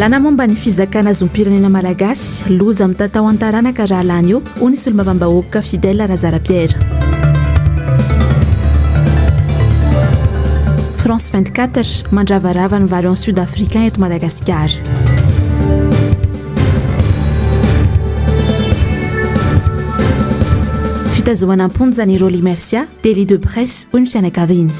lalàna momba ny fizakana zom-pirenena malagasy loza amin'ny tantao an-taranaka raha lany io ho nisy olo-mavambahoaka fidèle Razara Pierre. France 24 mandravarava ny variant sud-africain eto Madagasikara. Fitazoana am-ponja ny Roly Mercia, délit de presse ho ny fianakaviany.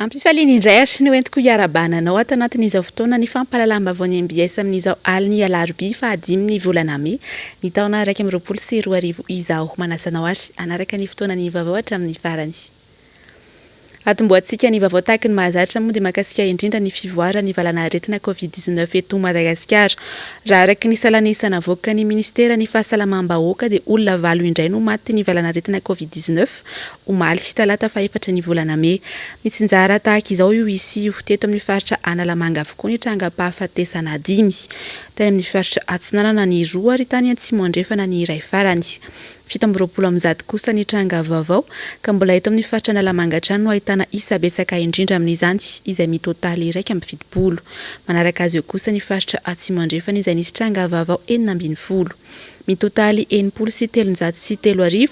Ampifaliany indray ary ny hoentiko hiarabananao ato anatin'izao fotoana ny fampalalambavao ny MBS amin'izao aliny alarobia fa 5 ny volana May ny taona 2024 izao manasanao ary anaraka ny fotoana ny vaovao hatramin'ny farany. Atomboantsika ny vaovao tahaka ny mahazatra moa dia mahakasika indrindra ny fivoarana ny valana aretina Covid-19 eto Madagasikara. Raha araka ny salanesana avoaka ny ministera ny fahasalamam-bahoaka dia olona 9 indray no maty ny valana aretina Covid-19 omaly talata fa 4 ny volana May. Ny tsinjara tahaka izao io isy teto amin'ny faritra Analamanga avokoa ny trangam-pahafatesana 5 tany amin'ny faritra Atsinanana ny 2 ary tany Antsimo andrefana ny iray farany. 7 amin'ny zato kosa ny tranga vaovao ka mbola eto amin'ny faritra Analamanga trano no ahitana isa betsaka indrindra amin'izany izay mitotaly 170. Manaraka azy eo kosa ny faritra Atsimo andrefana izay nisy tranga vaovao 470. Mitotaly 703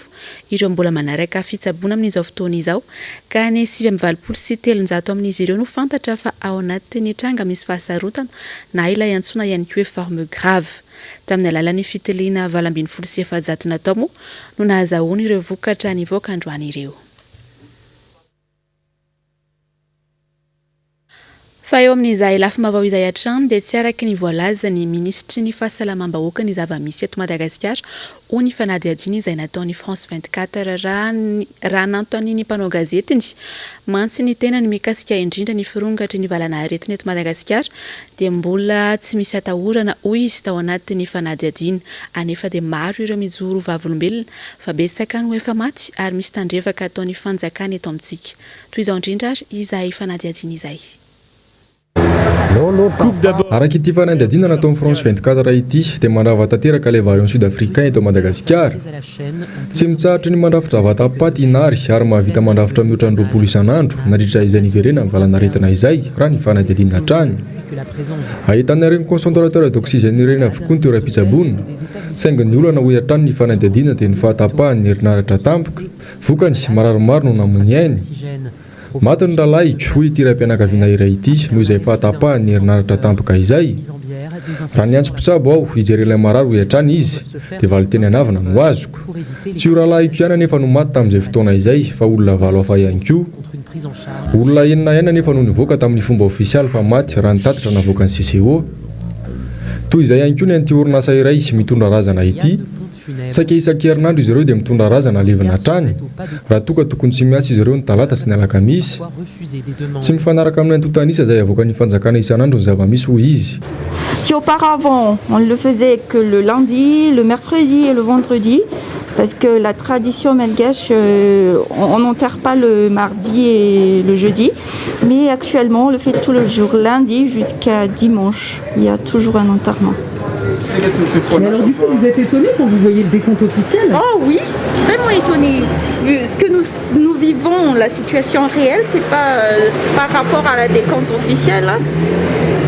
ireo mbola manaraka fitsaboana amin'izao fotoana izao ka ny 727 amin'izy ireo no fantatra fa ao anatin'ny tranga misy fahasarotana na ilay antsona ihany koa forme grave. Tamin'ny alalan'ny fitiliana 27 natao moa no nahazahoany ireo vokatra nivoaka androany ireo. Fa eo amin'izay lafim-baovao izay hatrany dia tsy araka ny voalaza ny ministry ny fahasalamam-bahoaka ny zava-misy eto Madagasikara ho ny fanadihadiana izay nataony France 24 raha nanton'ny mpanao gazetiny mantsy ny tena ny mikasika indrindra ny firongatry ny valana aretina eto Madagasikara dia mbola tsy misy atahorana hoy izy tao anatin'ny fanadihadiana anefa dia maro ireo mijoro vavolombelona fa betsaka no efa maty ary misy tandrevaka ataony fanjakana eto amintsika. Toy izao indrindra ary izay fanadihadiana izay. Araka ity fanadihadiana nataon'ny France 24 ity dia mandrava tanteraka ilay variant sud-africain eto Madagasikara. Tsy mitsahatra ny mandrafitra vatapaty inary ary mahavita mandrafitra mihoatra ny 20 isan'andro nandritra izay niverena amin'ny valana aretina izay raha ny fanadihadiana hatrany. Ahitana ireny concentrateur d'oxygène ireny avokoa ny toeram-pitsaboana. Saingy ny olana hoe hatrany ny fanadihadiana dia ny fahatapahany ny herinaratra tampoka. Vokany mararomaro no namony ainy. Maty ny ralaiko hoy ity raim-pianakaviana iray ity noho izay fahatapahany ny herinaratra tampoka izay. Raha ny antso mpitsabo aho hijery ilay marary hoe hatrany izy dia valy teny anavana no azoko. Tsy ho ralaiko ihany anefa no maty tamin'izay fotoana izay fa olona 9 hafa ihany koa. Olona 9 ihany anefa no nivoaka tamin'ny fomba ofisialy fa maty raha nitatitra navoaka ny CCO. Toy izay ihany koa ny anty orinasa iray mitondra razana ity. Saika isan-kerinandro izy ireo dia mitondra razana alevina hatrany. Raha toka tokony tsy miasa izy ireo ny talata sy ny alakamisy. Tsy mifanaraka amin'ny antotanisa izay avoaka ny fanjakana isan'andro ny zava-misy hoy izy. Si auparavant on ne le faisait que le lundi, le mercredi et le vendredi, parce que la tradition malgache, on n'enterre pas le mardi et le jeudi, mais actuellement on le fait tout le jour, lundi jusqu'à dimanche. Il y a toujours un enterrement. Mais alors du coup, vous êtes étonné quand vous voyez le décompte officiel? Oh oui, vraiment étonné. Vu ce que nous vivons, la situation réelle, c'est pas par rapport à la décompte officielle, hein.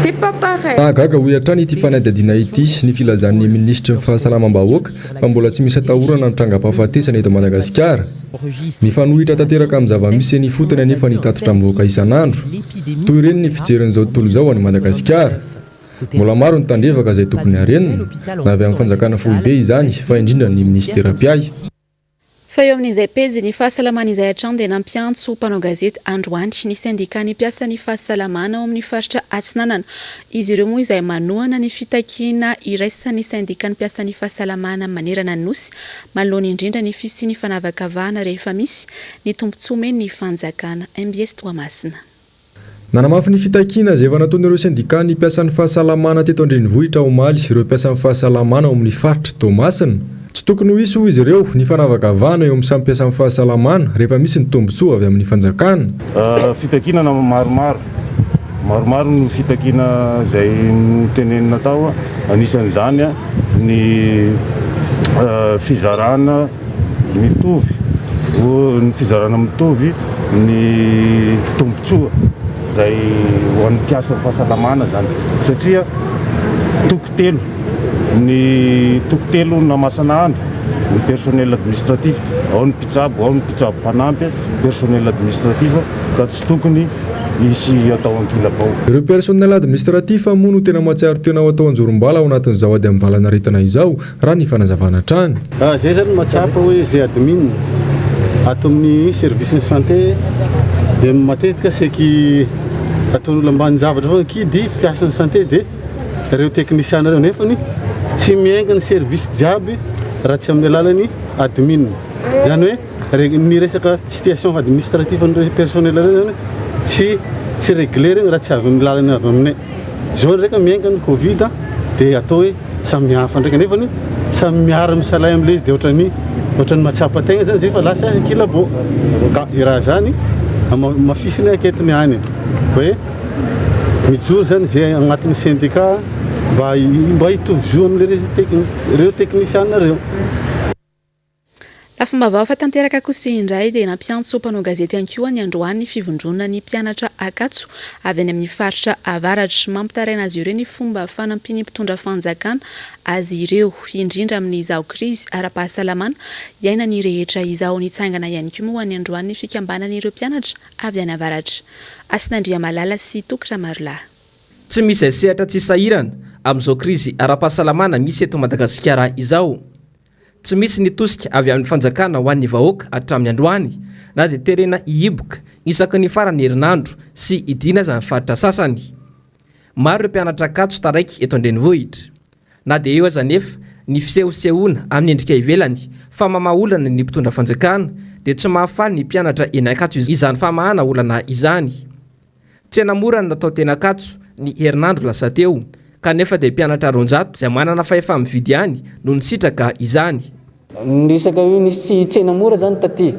C'est pas pareil. Gaga hoy hatrany ity fanadihadiana ity ny filazan'ny ministry fahasalamam-bahoaka fa mbola tsy misy atahorana ny trangam-pahafatesana eto Madagasikara. Mifanohitra tanteraka amin'ny zava-misy ny fotony anefa nitatitra mivoaka isan'andro. Toy ireny ny fijerin'izao tontolo izao any Madagasikara. Mbola maro ny tandrevaka izay tokony harenina na avy amin'ny fanjakana foibe izany fa indrindra ny ministera piay. Fa eo amin'izay pejy ny fahasalamana izay hatrany dia nampiantso mpanao gazety androany ny sindika ny mpiasa ny fahasalamana ao amin'ny faritra Atsinanana. Izy ireo moa izay manohana ny fitakiana iraisan'ny sindika ny mpiasa ny fahasalamana manerana ny nosy manoloana indrindra ny fisiany fanavakavahana rehefa misy ny tombontsoa ny fanjakana. MBS Toamasina. nanamafy ny fitakiana izay efa nataon'ireo sindika ny mpiasan'ny fahasalamana teto Andrenivohitra omaly sy ireo mpiasan'ny fahasalamana ao amin'ny faritra Tomasina. Tsy tokony ho isy hoy izy ireo ny fanavakavahana eo amin'ny samy mpiasan'ny fahasalamana rehefa misy ny tombontsoa avy amin'ny fanjakana. Fitakiana maromaro ny fitakiana izay tenenina tao, anisan'izany ny fizarana mitovy, ny fizarana mitovy ny tombontsoa izay ho an'ny mpiasan'ny fahasalamana zany, satria tokotelo na masan'andro ny personnel administratif, ao ny mpitsabo mpanampy personnel administratif, ka tsy tokony isy atao ankilabao. Ireo personnel administratif moa no tena mahatsiaro tena ho atao anjorom-bala ao anatin'izao ady amin'ny valanaretina izao raha ny fanazavana trany. Zay zany mahatsapa hoe zay admin ato amin'ny service de santé dia matetika seky ataon'olo ambany zavatra foana kidy mpiasan'ny santé dia ireo teknisiana ireo nefany tsy miainga ny service jiaby raha tsy amin'ny alalan'ny admin. Zany hoe ny resaka situation administrative ny personnel ireo zany tsy réglé regny raha tsy avy amin'ny lalany avy aminay. Zao ndraika miainga ny Covid dia atao hoe samy hafa ndraika nefany samy miara misalay amin'ilay izy dia ohatran'ny mahatsapa tegna zany zay fa lasa kilabo. Ka i raha zany mafisiny anketiny any hoe mijoro zany zay agnatin'ny syndicat mba hitovy zo amin'ireo teknisiana ireo. Lafim-baovao fa tanteraka kosa indray dia nampiantso mpanao gazety ankoa ny androany ny fivondrona ny mpianatra Akatso avy any amin'ny faritra avaratra, mampitaraina azy ireo ny fomba fanampiny mpitondra fanjakana azy ireo indrindra amin'izao krizy ara-pahasalamana iaina ny rehetra izao nitsangana ihany koa moa ny androany ny fikambanan'ireo mpianatra avy any avaratra. Asinandriamalala sy Tokra Marla. Tsy misy sehatra tsy sahirana amin'izao krizy ara-pahasalamana misy eto Madagasikara izao. Tsy misy nitosika avy amin'ny fanjakana ho an'ny vahoaka hatramin'ny androany na dia terena iiboka isaky ny farany herinandro sy idina aza ny faritra sasany. Maro ireo mpianatra Akatso taraiky eto Andrenivohitra. Na dia eo aza nefa ny fisehosehoana amin'ny endrika ivelany fa mamaolana ny mpitondra fanjakana dia tsy mahafaly ny mpianatra eny Akatso izany famahana olana izany. Tsy enamora natao teny Akatso ny herinandro lasa teo kanefa dia mpianatra 400 izay manana fahefa mividy ihany no nisitraka izany. Nisaka hoe nisy tsena mora zany taty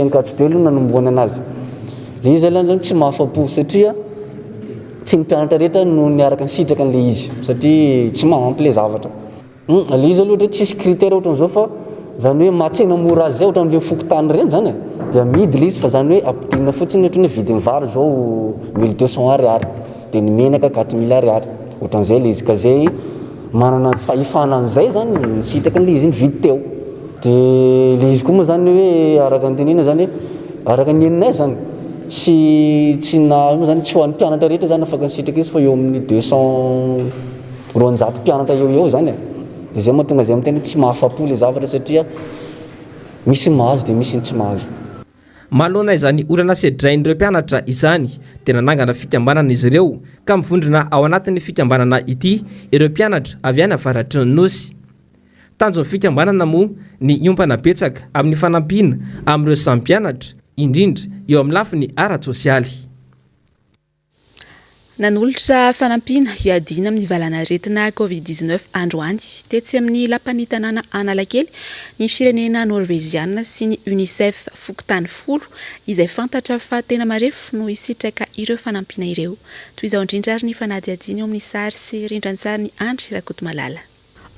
Ankatso teo aloha nanomboana anazy. Le izy zany tsy mahafapo satria tsy ny mpianatra rehetra no niaraka nisitraka an'le izy satria tsy mahampy le zavatra. Le izy aloha tsisy critère ohatran'izao fa zany hoe mahatsena mora azy zay ohatran'le fokotany reny zany dia midy le izy fa zany hoe ampidina fotsiny ohatran'ny vidin'ny vary zao 1200 ariary dia ny menaka 4000 ariary. Ohatran'izay le izy ka zay manana fahefana an'izay zany nisitraka an'le izy vidy teo. Dia le izy koa moa zany hoe araka ny tenena zany araka ny eninay zany tsy na zany tsy ho an'ny mpianatra rehetra zany afaka nisitraka izy fa eo amin'ny 200 mpianatra eo zany. Dia zay mahatonga zay amin'ny tena tsy mahafapo le zavatra satria misy mahazo dia misy tsy mahazo. Malona izany olana sedrain'ireo mpianatra izany tena nangana fikambanana izy ireo ka mivondrona ao anatin'ny fikambanana ity ireo mpianatra avy any avaratry ny nosy. Tanjon'ny fikambanana moa ny iompana betsaka amin'ny fanampiana amin'ireo samy mpianatra indrindra eo amin'ny lafiny ara-tsosialy. Nanolotra fanampiana hiadina amin'ny valanaretina Covid-19 androany tetsy amin'ny lapan'ny tanàna Analakely ny firenena Norvéziana sy ny UNICEF fokotany 10 izay fantatra fa tena marefo no hisitraka ireo fanampiana ireo. Toy izao indrindra ary ny fanadihadiana eo amin'ny sary sy rindran-tsary ny Andry Rakotomalala.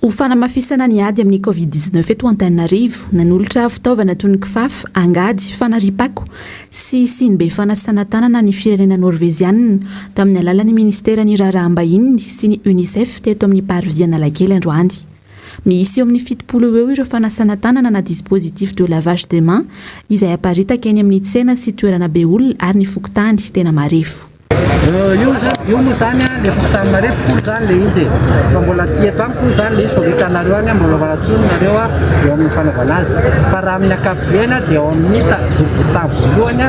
Ho fanamafisana ny ady amin'ny Covid-19 eto Antananarivo, nanolotra fitaovana toy ny kifafa, angady, fanaripako sy sinbe fanasana tanana ny firenena Norvéziana tamin'ny alalan'ny ministeran'ny raharaha-mbahiny sy ny UNICEF teto amin'ny parvy Analakely androany. Misy eo amin'ny 70 eo ireo fanasana tanana na dispositif de lavage de main izay aparitaka eny amin'ny tsena sy toerana be olona ary ny fokotany tena marefo. Io moa zany le fokotany marefo folo zany le izy fa mbola tsy eto zany le izy fa vitanareo any mbola valatsonareo eo amin'ny fanaovana azy fa raha amin'ny ankapobeny dia eo amin'ny boriboritany voalohany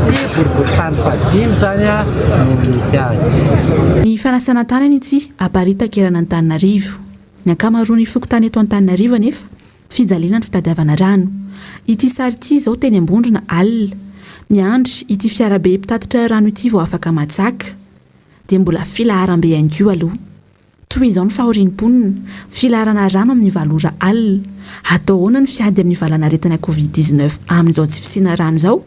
sy boriboritany fadimy zany no misy azy. Ny fanasana tanana ity aparitaka erana Antananarivo. Ny ankamaroany fokotany eto Antananarivo anefa fijaliana ny fitadiavana rano. Ity sary ity izao teny ambondrona alina. miandry ity fiarabe mpitatitra rano ity vao afaka matsaka dia mbola filaharam-be ihany koa aloha toy izao ny fahorim-ponina filaharana rano amin'ny valora alina atao ahoana ny fiady amin'ny valanaretina covid-19 amin'izao tsy fisiana rano izao.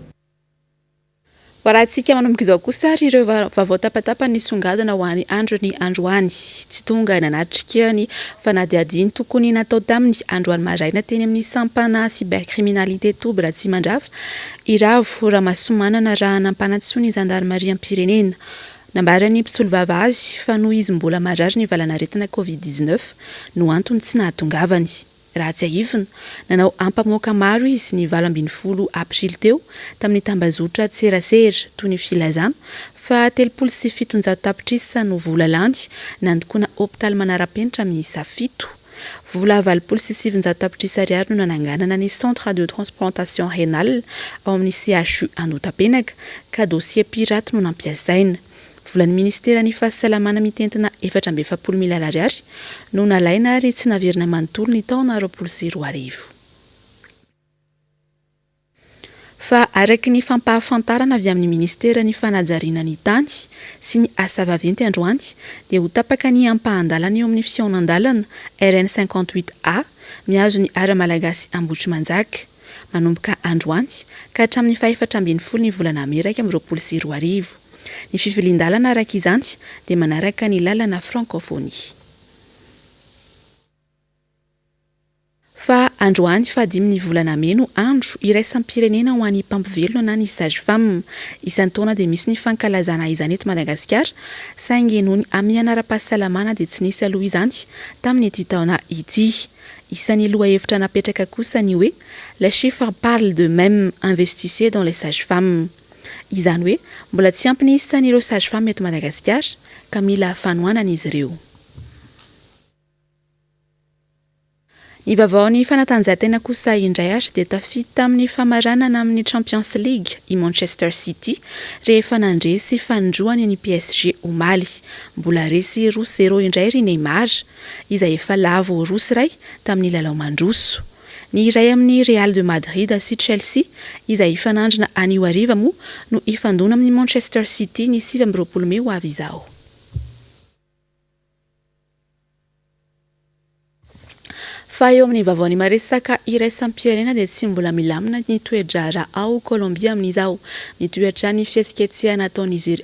Varahantsika manomboka izao kosa ary ireo vaovao tapatapa ny songadina ho an'ny androny androany tsy tonga nanatrika ny fanadiadiany tokony natao tamin'ny androany maraina teny amin'ny sampana cybercriminalité Toby Ratsimandrava iravo Ramasomanana raha nampanatsoa ny zandarmaria am-pirenena. Nambarany mpisolo vava azy fa noho izy mbola marary ny valanaretina covid-19 no antony tsy nahatongavany. Raha tsy ahivina, nanao ampamoaka maro izy ny 20 aprily teo tamin'ny tambazotra Tserasera toy ny filazana fa 37 tapitrisa no vola landy nandokoana hôpitaly manara-penitra miisa 7. Vola 27 tapitrisa ariary no nananganana ny centre de transplantation rénale ao amin'ny CHU Andotapenaka ka dossier pirate no nampiasaina. Volan'ny ministera ny fahasalamana mitentina 440 milina ariary no nalaina ary tsy naverina manontolo ny taona 2020. Fa araky ny fampahafantarana avy amin'ny ministera ny fanajariana ny tany sy ny asa vaventy androany dia ho tapaka ny ampahandalana eo amin'ny fiaonandalana RN 58A miazo ny ara malagasy Ambohitrimanjaka manomboka androany ka hatramin'ny 4 ny volana Amerika 2020. Ny fifilindalana araka izany dia manaraka ny lalana francophonie. Fa androany fa 5 volana meno andro iraisam-pirenena ho an'ny mpampivelona na ny sage-femme isan'ny taona dia misy ny fankalazana izany eto Madagasikara saingy noho ny amin'ny anara-pahasalamana dia tsy nisy aloha izany tamin'ny ity taona ity. Isan'ny loha hevitra napetraka kosa ny hoe les chiffres parlent de même investissez dans les sages-femmes. Izany hoe mbola tsy ampy ny isan'ireo sage-femme eto Madagasikara ka mila fanohanana izy ireo. Ny vaovaon'ny fanatanjahantena kosa indray ary dia tafita amin'ny famaranana amin'ny Champions League i Manchester City rehefa nandresy fanindroany ny PSG omaly. Mbola resy 0-0 indray ry Neymar izay efa lavo rosy ray tamin'ny lalao mandroso. Ny iray amin'ny Real de Madrid sy Chelsea izay ifanandrina anio hariva moa no ifandona amin'ny Manchester City ny 20 Mei ho avy izao. Fa eo amin'ny vaovaony maresaka iraisam-pirenena dia tsy mbola milamina ny toedrara ao Colombia amin'izao. Mitoetra ny fihetsiketsehana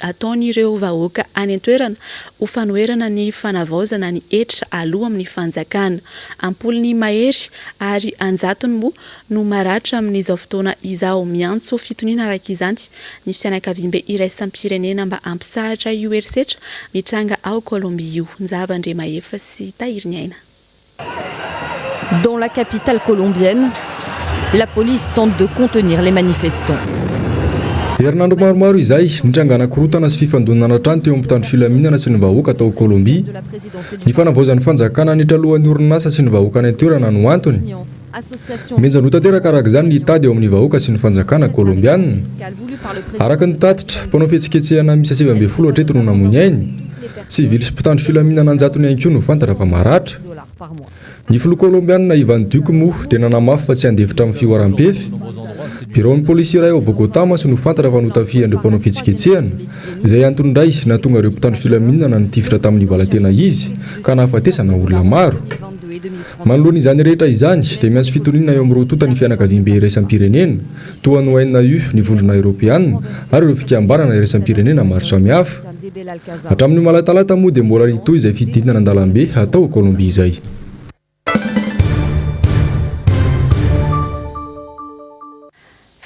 ataon'ireo vahoaka any an-toerana ho fanoherana ny fanavaozana ny hetra aloha amin'ny fanjakana. Ampolony mahery ary anjatony moa no maratra amin'izao fotoana izao miantso fitoniana araka izany ny fianakaviam-be iraisam-pirenena mba ampisahatra io herisetra mitranga ao Colombia io. Nzava-ndre Mahefa sy Tahiriny Aina. Dans la capitale colombienne, la police tente de contenir les manifestants. Herinandro maromaro izay nitrangana korotana sy fifandonana trano teo amin'ny mpitandro filaminana sy ny vahoaka tao Colombia. Ny fanavaozan'ny fanjakana nitralohan'ny orinasa sy ny vahoaka any an-toerana no antony. Menjano tanteraka araka izany ny tady eo amin'ny vahoaka sy ny fanjakana kolombiana. Araka ny tatitra, mpanao fihetsiketsehana miisa 70 hatreto no namony ainy. Sivily sy mpitandro filaminana anjatony ihany koa no fantatra fa maratra. Ny filoha kolombiana Ivan Duque moa dia nanamafy fa tsy andefitra amin'ny fioaram-pefy. Biroon'ny polisy iray ao Bogotà mantsy no fantatra fa notafihan'ireo mpanao fihetsiketsehana izay antony indray nahatonga ireo mpitandro filaminana nitifitra tamin'ny valan-tena izy ka nahafatesana olona maro. Manoloana izany rehetra izany dia miantso fitoniana eo amin'ny rotota ny fianakaviam-be iraisam-pirenena toa ny ONU ny vondrona Europeana ary ireo fikambanana iraisam-pirenena maro samihafa. Hatramin'ny malatalata moa dia mbola ritoy izay fidinana an-dalambe atao Colombia izay.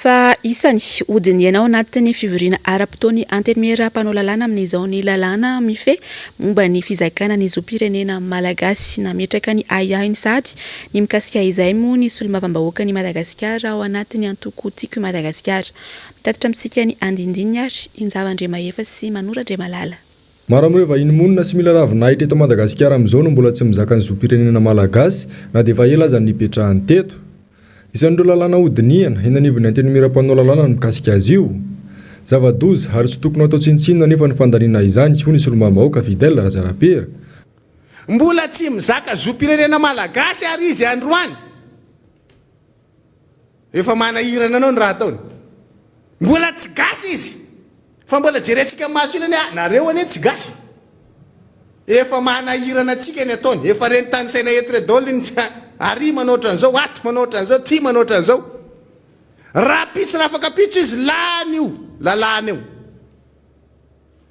Fa isany hodiny ianao anatin'ny fivoriana ara-potoany antermiera mpanao lalàna amin'izao ny lalàna mife momba ny fizakana ny zopirenena malagasy nametraka ny ayainy sady ny mikasika izay moa ny solomavambahoaka ny Madagasikara ao anatin'ny antoko tiako Madagasikara. Mitatitra amintsika ny andindiny ary Injava-ndre Mahefa sy Manora-ndre Malala. Maro amin'ireo vahiny monina sy mila ravinahitra eto Madagasikara amin'izao no mbola tsy mizaka ny zopirenena malagasy na dia efa ela aza nipetrahany teto. Isan'ireo lalàna hodiniana henanivony antenimiram-panao lalàna ny mikasika azy io. Zava-doza ary tsy tokony atao tsinontsinona nefa ny fandaniana izany ho ny solombavam-bahoaka Fidèle Razarapera. Mbola tsy mizaka zopirenena malagasy ary izy androany. Efa manahirana anao ny raha ataony. mbola tsy gasy izy fa mbola jerentsika maso ilany nareo ane tsy gasy efa manahirana atsika eny ataony efa reny tany saina etredoliny ary manoatra an'izao ato manoatra an'izao ty manoatra an'izao raha pitso raha afaka pitso izy lany io lalàna eo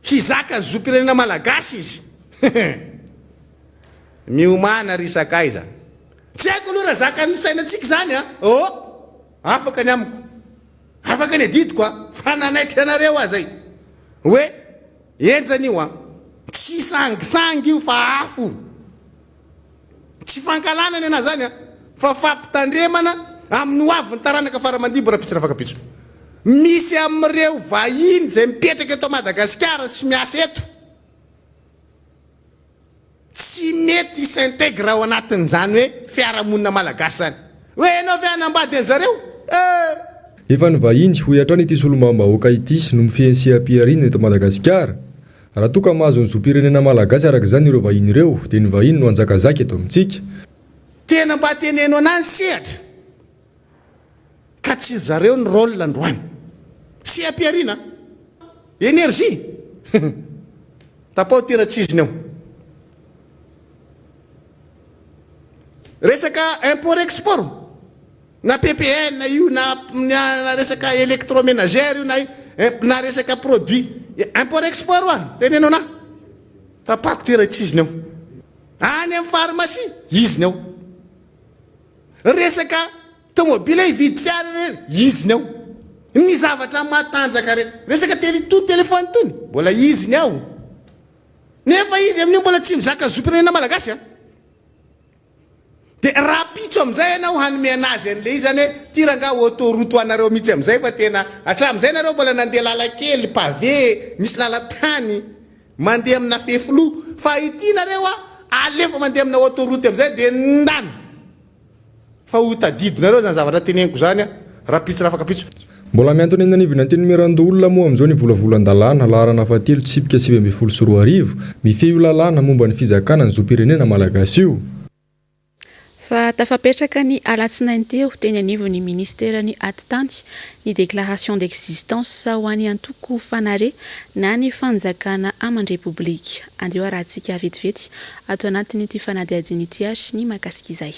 hizaka ny zom-pirenena malagasy izy miomana risakay zany tsy haiko aloha raha zaka ny sainatsika zany afaka ny amiko afaka ny adidiko fa nanaitra anareo zay hoe enjany io tsy sangisangy io fa afo tsy fankalanany ana zany fa fampitandremana amin'ny hoavy ny taranaka faramandibo raha pitso raha afaka pitso misy amin'ireo vahiny zay mipetraka eto Madagasikara sy miasa eto tsy mety s'intègre ao anatin'izany hoe fiarahamonina malagasy zany hoe enao fianambady an'zareo efa ny vahiny hoy hatrany ity solombavam-bahoaka ity no mifenseam-piarina eto Madagasikara raha toa ka mahazo ny zom-pirenena malagasy araka izany ireo vahiny ireo dia ny vahiny no anjakazaka eto amintsika tena mba teneno anazy sehatra ka tsy zareo ny rôle androany sy ampiarina énergie tapao tiratsiziny eo resaka import export na PPN na io na resaka électroménagère io na resaka produit import export teneno na tapako tiratsiziny eo any amin'ny pharmacie iziny eo resaka tomobile hividy fiara iziny eo ny zavatra matanjaka reny resaka telefony tony mbola iziny ao nefa izy amin'io mbola tsy mizaka zom-pirenena malagasy de raha pitso am'izay ianao hanome anazy an'le izy zany hoe tiranga autoroute anareo mihitsy am'izay fa tena hatram'izay nareo mbola nandeha lalakely pavé misy lalatany mandeha amina fefilo fa ity nareo alefa mandeha amina autoroute am'izay de ndany fa ho tadidinareo zany zavatra teneniko zany raha pitso raha afaka pitso mbola miantony nanivina ny numéro olona moa amin'izao ny volavolan-dalàna laharana fahatelo tsipika 724 mifehy lalàna momba ny fizakana ny zom-pirenena malagasy io fa tafapetraka ny alatsinainy teo teny anivo ny ministera ny atitany ny déclaration d'existence ho any antoko fanare na ny fanjakana aman-repoblika andeo arahantsika vetivety ato anatiny ity fanadiadiny ity azy ny makasika izay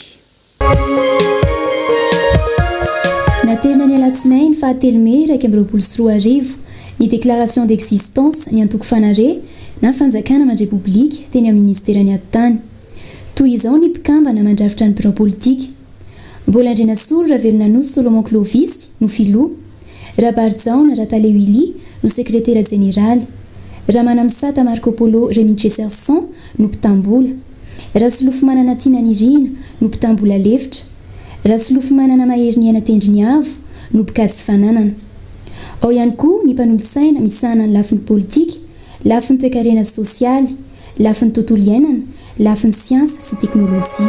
natena ny alatsinainy fahatelo Mey 2024 ny déclaration d'existence ny antoko fanare na fanjakana aman-repoblika teny amin'ny ministera ny atitany toy izao ny mpikambana mandrafitra ny bureau politique mbola andrena solo Ravelina Nosy Solomon Clovis no filoha Rabarjaona Ratalewili no secrétaire général Ramanamsata Marco Polo Remindre Serson no mpitambola Rasolofomanana Tina Nirina no mpitambola lefitra Rasolofomanana Maherinihana Tendriniavo no mpikady fananana ao ihany koa ny mpanolotsaina misahana ny lafin'ny politika lafin'ny toe-karena sosialy lafin'ny tontolo iainana lafin'ny siansa sy teknôlôjia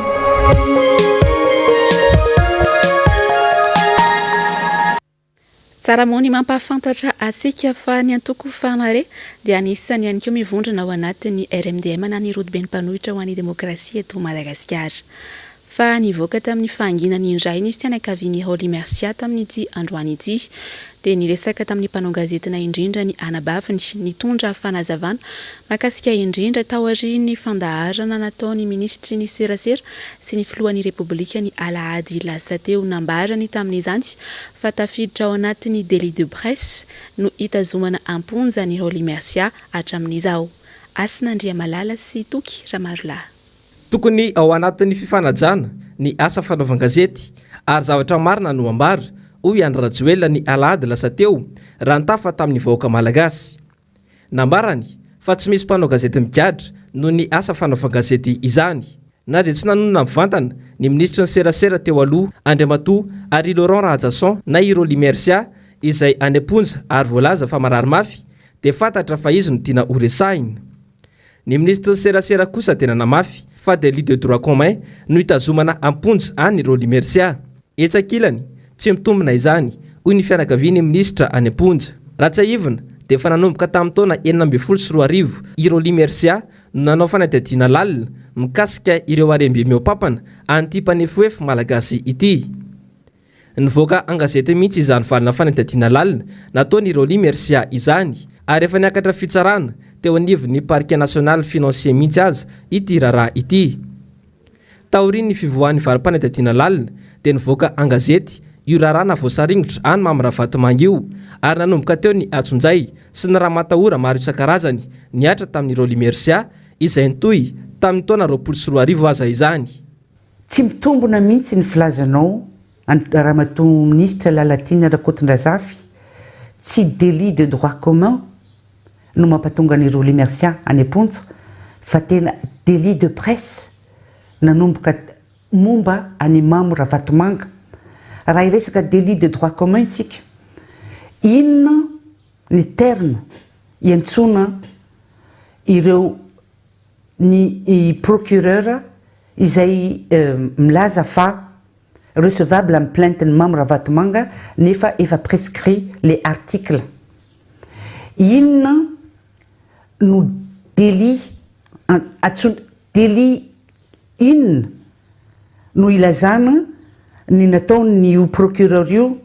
tsara mony mampafantatra atsika fa ny antoko fanare dia anisany ihany koa mivondrona ao anatin'ny RMDM na ny rodoben'ny mpanohitra ho an'ny demokrasia eto Madagasikara fa nivoaka tamin'ny fahanginany indray ny fianakavian'ny Holy Mercia tamin'ity androany ity dia niresaka tamin'ny mpanao gazetina indrindra ny anabaviny nitondra fanazavana makasika indrindra tao aorian'ny fandaharana nataon'ny ministry ny serasera sy ny filohan'ny repoblika ny Alahady lasa teo nambarany tamin'izany fa tafiditra ao anatin'ny délit de presse no hitazomana amponja ny Holy Mercia hatramin'izao Asinandria Malala sy Toky Ramarolahy tokony ao anatin'ny fifanajana ny asa fanaovan-gazety ary zavatra marina no ambara hoy Andry Rajoelina ny Alahady lasa teo raha nitafa tamin'ny vahoaka malagasy nambarany fa tsy misy mpanao gazety migadra no ny asa fanaovan-gazety izany na dia tsy nanonona mivantana ny ministry ny serasera teo aloha Andriamatoa ary Laurent Rajason na i Holy Mercia izay any amponja ary voalaza fa marary mafy dia fantatra fa izy no tiana ho resahina ny ministry ny serasera kosa tena namafy fa délit de droit commun no hitazomana amponja any Holy Mercia etsakilany tsy mitombina izany hoy ny fianakavian'ny ministra any amponja raha tsy aivina dia fa nanomboka tamin'ny taona 2014 i Holy Mercia no nanao fanadihadiana lalina mikasika ireo arembe miaopapana an'ity mpanefoefo malagasy ity Nivoaka an-gazety mihitsy izany valina fanadihadiana lalina nataony Roly Mercia izany ary efa niakatra fitsarana teo anivon'ny parquet national financier mihitsy aza ity raharaha ity. Taoriny ny fivoahan'ny valim-panadihadiana lalina dia nivoaka an-gazety io raharaha navoasaringotra any Mamaravatomanga io ary nanomboka teo ny Atsunjay sy ny raha matahora maro isan-karazany niatra tamin'ny Roly Mercia izay nitohy tamin'ny taona 2024 aza izany. Tsy mitombona mihitsy ny filazanao ramatoa ministra Lalatina Rakotondrazafy tsy délit de droit commun no mampatonga ny Roly Mercia any Amponja fa tena délit de presse nanomboka momba any Mamaravatomanga. Raha iresaka délit de droit commun isika, inona ny terme iantsona ireo ny procureur izay milaza fa recevable en plainte ny Mamaravatomanga nefa efa prescrit les articles. Inona no délit inona no ilazana ny nataony io procureur io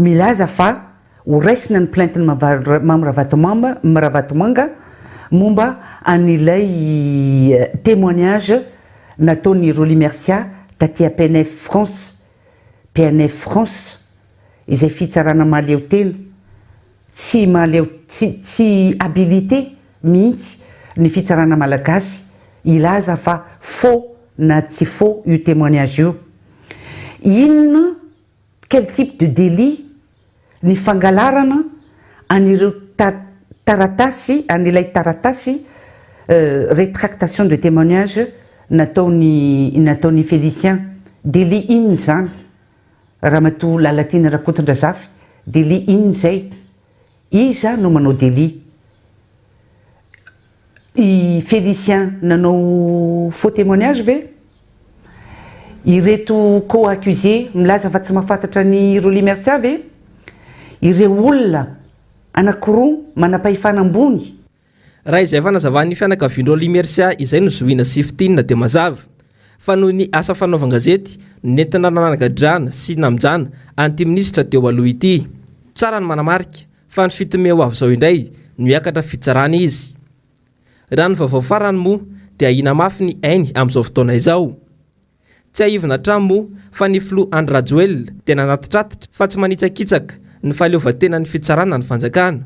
milaza fa ho raisina ny plainte ny Mamaravatomanga momba an'ilay témoignage nataony Roly Mercia taty PNF France izay fitsarana mahaleo tena tsy habilité mihitsy ny fitsarana malagasy ilaza fa faux na tsy faux io témoignage io. Inona quel type de délit ny fangalarana anireo taratasy an'ilay taratasy rétractation de témoignage nataony Félicien. Délit inona zany ramatoa Lalatina Rakotondrazafy, délit inona zay? Iza no manao délit? I Félicien nanao faux témoignage ve? Ireto co-accusé milaza fa tsy mahafantatra ny Roly Mercia ve? Ireo olona anankiroa manam-pahefana ambony. Raha izay fanazavahan'ny fianakavian'ny Roly Mercia izay no zohina sy fitinina dia mazava fa noho ny asa fanaovan-gazety nentina nanagadrana sy namijana anty ministra teo aloha ity. Tsara ny manamarika fa ny fitomeo avy izao indray no hiakatra fitsarana izy. Raha ny vaovao farany moa dia ahina mafy ny ainy amin'izao fotoana izao. Tsy ahivina hatrany moa fa ny Flo Andry Rajoelina dia nanatitratitra fa tsy manitsakitsaka ny fahaleovantena ny fitsarana ny fanjakana.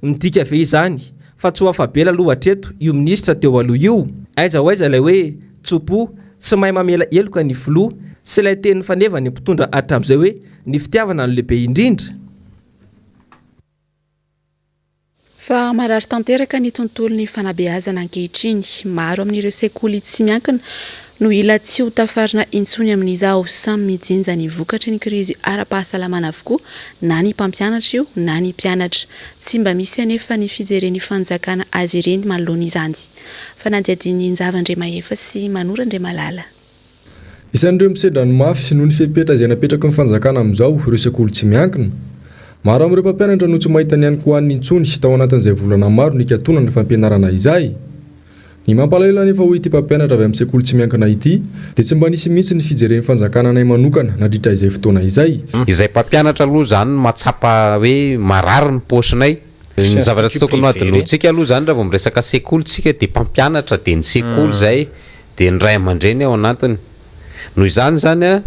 Midika ve izany fa tsy ho afabela aloha hatreto io ministra teo aloha io? Aiza ho aiza ilay hoe tsopo sy mahay mamela eloka ny Flo sy ilay teny faneva ny mpitondra hatramin'izay hoe ny fitiavana no lehibe indrindra. Fa marary tanteraka ny tontolon'ny fanabeazana ankehitriny. Maro amin'ireo sekoly tsy miankina no ila tsy ho tafarina intsony amin'izao samy mijinja ny vokatry ny krizy ara-pahasalamana avokoa na ny mpampianatra io na ny mpianatra. Tsy mba misy anefa ny fijeren'ny fanjakana azy ireny manoloana izany. Fanadihadiany Nzava-Ndremahefa sy Manora Ndremalala. Isan'ireo misedra ny mafy noho ny fepetra izay napetraka ny fanjakana amin'izao ireo sekoly tsy miankina. Maro amin'ireo mpampianatra no tsy mahita ny ihany koa ny intsony tao anatin'izay volana maro ny katonana ny fampianarana izay. Ny mampalahelo anefa hoe ity mpampianatra avy amin'ny sekoly tsy miankina ity dia tsy mba nisy mihitsy ny fijeren'ny fanjakana anay manokana nandritra izay fotoana izay. Izay mpampianatra aloha zany matsapa hoe marary ny paosinay. Ny zavatra tsy tokony adoloantsika aloha zany raha vao miresaka sekoly tsika dia mpampianatra dia ny sekoly zay dia ny ray aman-dreny ao anatiny. Noho izany zany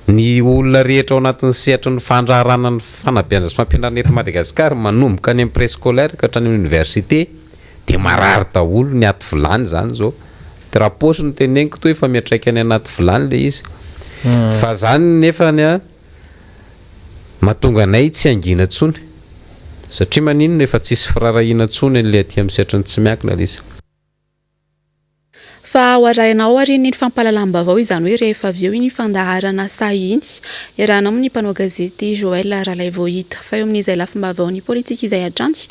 ny olona rehetra ao anatin'ny sehatra ny fandraharana ny fanabeazana sy fampianarana eto Madagasikara manomboka any amin'ny préscolaire ka hatrany amin'ny université dia marary daholo ny aty vilany zany zao. Dia raha paosy ny teneniko toy efa miatraika any anaty vilany le izy. Fa zany nefany mahatonga anay tsy angina tsony satria maninona efa tsisy firarahina tsony an'ilay aty amin'ny sehatra ny tsy miankina izy. Fa ao arahinao ariny ny fampalalam-bavao izany hoe rehefa avy eo iny fandaharana sahiny iarahana amin'ny mpanao gazety Joël Ralaivohita fa eo amin'izay lafim-bavaon'ny politika izay hatrany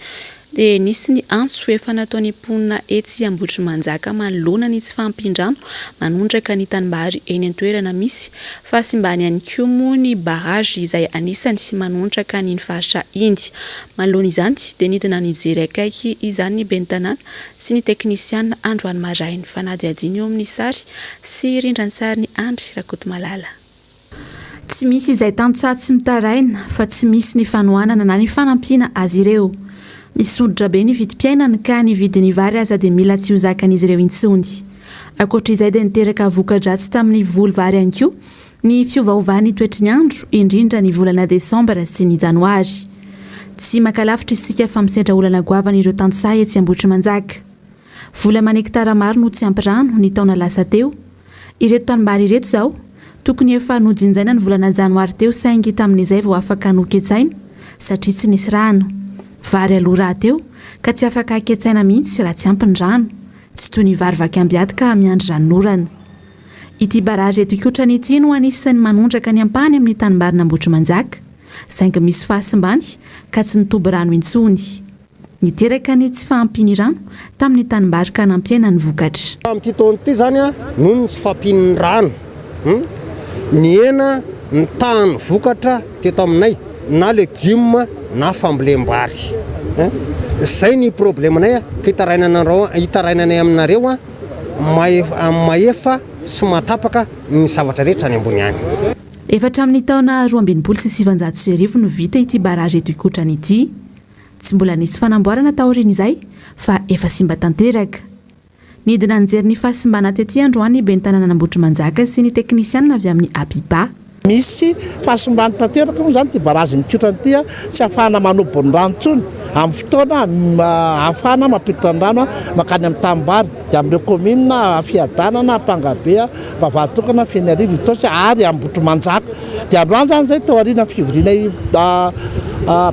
dia nisy ny antso efa nataony mponina etsy Amboditrimanjaka manoloana ny tsy fampindrano manondraka ny tanimbary eny an-toerana misy fa sy mbany ihany koa moa ny barrage izay anisany manondraka ny faritra Indy. Manoloana izany dia nidina nijery akaiky izany ny ben'ny tanàna sy ny teknisiana Androany Marainy. Fanadihadiana eo amin'ny sary sy rindran'ny sary ny Andry Rakotomalala. Tsy tsy misy izay tantsaha tsy mitaraina fa tsy misy ny fanohanana na ny fanampiana azy ireo. Nisondrotra be ny vidim-piainany ka ny vidiny vary aza dia mila tsy ho zakan'izy ireo intsony. Ankoatr'izay dia niteraka voka-dratsy tamin'ny voly vary ihany koa ny fiovaovan'ny toetry ny andro indrindra ny volana desambra sy ny janoary. Tsy makalavitra isika fa misedra olana goavana ireo tantsaha etsy Ambohitrimanjaka. Vola manektara maro no tsy ampy rano ny taona lasa teo. Ireto tanimbary ireto izao tokony efa nojinjaina ny volana janoary teo saingy tamin'izay vao afaka noketsaina satria tsy nisy rano. Vary aloha raha teo ka tsy afaka haketsaina mihitsy raha tsy ampy ny rano. Tsy toy ny vary vaky ambiady ka miandry ranorana. Ity barazy eto ikotrany ity no anisan'ny manondraka ny ampany amin'ny tanimbarina Ambohitrimanjaka saingy misy fahasimbany ka tsy nitoby rano intsony. Niteraka ny tsy fahampiany rano tamin'ny tanimbary ka nampiaina ny vokatra. Amin'ity taona ity zany noho ny tsy fahampiany rano ny hena ny tany vokatra teto aminay na legioma na fambolem-bary. Zay ny problemanay ka hitarainanay aminareo maefa sy matapaka ny zavatra rehetra any ambony any. Efatra amin'ny taona 2026 no vita ity barazy eto ikotrany ity. Tsy mbola nisy fanamboarana taorian'izay fa efa simba tanteraka. Nidina nijery ny fahasimbana tetỳ androany ben'ny tanàna Ambohitrimanjaka sy ny teknisianina avy amin'ny Apipa. Misy fahasimbana tanteraka moa zany ty barazy ny ikotrany ity tsy ahafahana manobo ny rano intsony amin'ny fotoana ahafahana mampiditra ny rano makany amin'ny tanimbary dia amin'ireo komina Fiadanana, Ampangabea, Vavatokana, Fianarivo, Itosy ary Ambohitrimanjaka. Dia androany zany zay tao aoriana fivorianay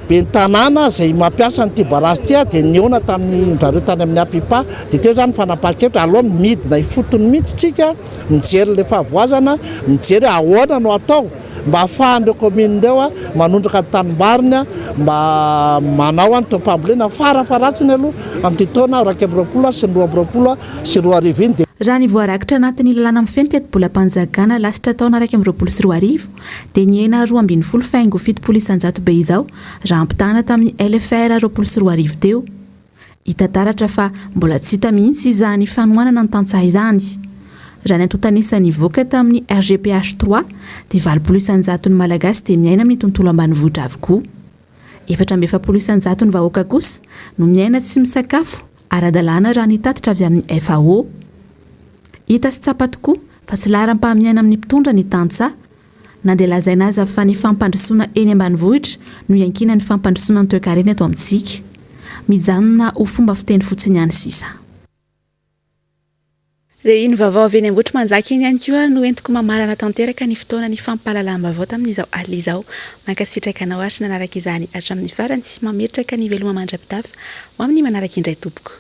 ben'ny tanàna izay mampiasa nyity barazy ity dia niona tamin'ny zareo tany amin'ny Apipa dia teo zany fanapakevitra aloha midina ifotony mihitsy tsika mijery le fahavoazana mijery ahoana no atao mba ahafahan'ireo kominireo manondraka tanimbariny mba manao any tompambolena farafaratsiny aloha amin'ity taona 2020 sy 2020 sy 2020. Raha ny voarakitra anatin'ny lalàna mifeny teto-bolam-panjakana lasitra taona 2020 sy 2020 dia ny hena 12 faingo 7 isanjato be izao raha ampitana tamin'ny LFR 20 sy 2020 teo. Hita taratra fa mbola tsy hita mihitsy izany fanohanana ny tantsaha izany. Raha ny antontanisa nivoaka tamin'ny RGPH 3 dia 20 isanjato ny malagasy dia miaina amin'ny tontolo ambanivohitra avokoa. 770 isanjato ny vahoaka kosa no miaina tsy misakafo ara-dalàna raha nitatitra avy amin'ny FAO. Hita sy tsapa tokoa fa tsy laharam-pahamiaina amin'ny mpitondra ny tantsaha na dia lazaina aza fa ny fampandrosoana eny ambanivohitra no iankina ny fampandrosoana ny toe-karena eto amintsika. Mijanona ho fomba fiteny fotsiny ihany sisa. Dia iny vaovao avy eny Ambohitrimanjaka iny ihany koa no entiko mamarana tanteraka ny fotoana ny fampahalalam-baovao tamin'izao alina izao. Mankasitraka anao ary nanaraka izany hatramin'ny farany mametraka ny veloma mandra-pitafa ho amin'ny manaraka indray tompoko.